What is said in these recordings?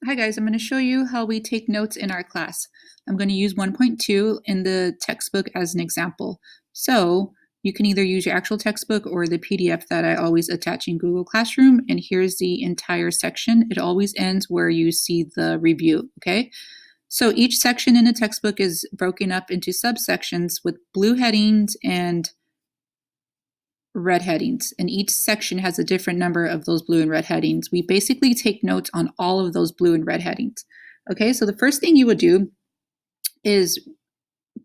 Hi guys, I'm going to show you how we take notes in our class. I'm going to use 1.2 in the textbook as an example. So you can either use your actual textbook or the PDF that I always attach in Google Classroom. And here's the entire section. It always ends where you see the review, okay? So each section in the textbook is broken up into subsections with blue headings and red headings, and each section has a different number of those blue and red headings. We basically take notes on all of those blue and red headings. Okay, so the first thing you would do is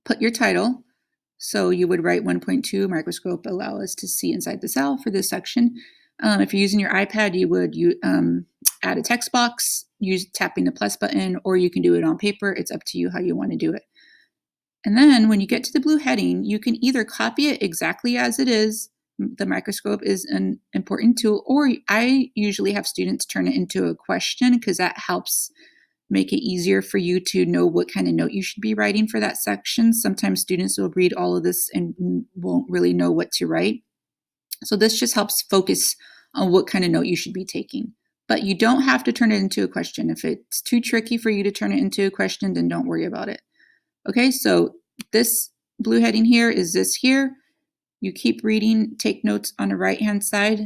put your title. So you would write 1.2 microscope allow us to see inside the cell for this section. If you're using your iPad, you would add a text box, use tapping the plus button, or you can do it on paper. It's up to you how you want to do it. And then when you get to the blue heading, you can either copy it exactly as it is. The microscope is an important tool, or I usually have students turn it into a question because that helps make it easier for you to know what kind of note you should be writing for that section. Sometimes students will read all of this and won't really know what to write. So this just helps focus on what kind of note you should be taking. But you don't have to turn it into a question. If it's too tricky for you to turn it into a question, then don't worry about it. Okay, so this blue heading here is this here. You keep reading, take notes on the right-hand side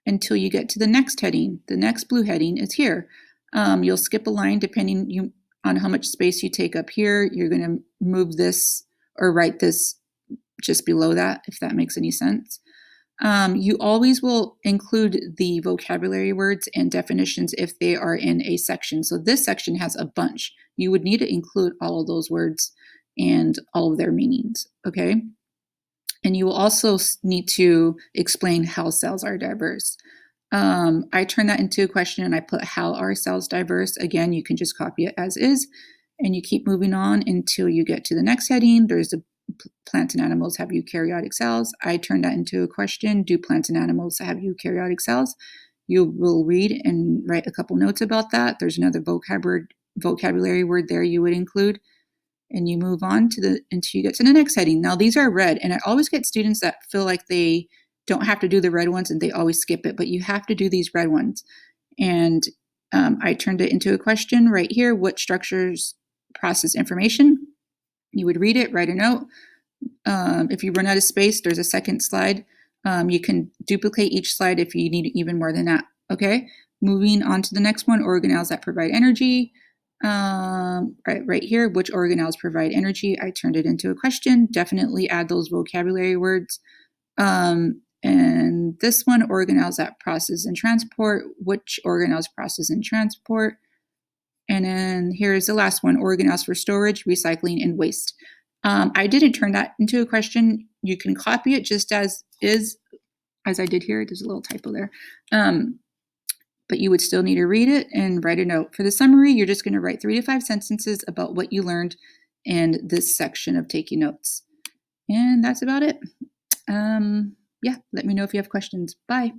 until you get to the next heading. The next blue heading is here. You'll skip a line depending on how much space you take up here. You're going to move this or write this just below that, if that makes any sense. You always will include the vocabulary words and definitions if they are in a section. So this section has a bunch. You would need to include all of those words and all of their meanings, okay? And you will also need to explain how cells are diverse. I turn that into a question and I put how are cells diverse. Again, you can just copy it as is and you keep moving on until you get to the next heading. There's the plants and animals have eukaryotic cells. I turn that into a question. Do plants and animals have eukaryotic cells? You will read and write a couple notes about that. There's another vocabulary word there you would include. And you move on until you get to the next heading. Now these are red, and I always get students that feel like they don't have to do the red ones and they always skip it, but you have to do these red ones. And I turned it into a question right here. What structures process information? You would read it, write a note. If you run out of space, there's a second slide. You can duplicate each slide if you need even more than that. Okay, moving on to the next one, organelles that provide energy. Right here, which organelles provide energy? I turned it into a question. Definitely add those vocabulary words. And this one, organelles that process and transport. Which organelles process and transport? And then here's the last one, organelles for storage, recycling, and waste. I didn't turn that into a question. You can copy it just as is, as I did here. There's a little typo there. But you would still need to read it and write a note. For the summary, you're just going to write 3 to 5 sentences about what you learned in this section of taking notes. And that's about it. Yeah, let me know if you have questions. Bye.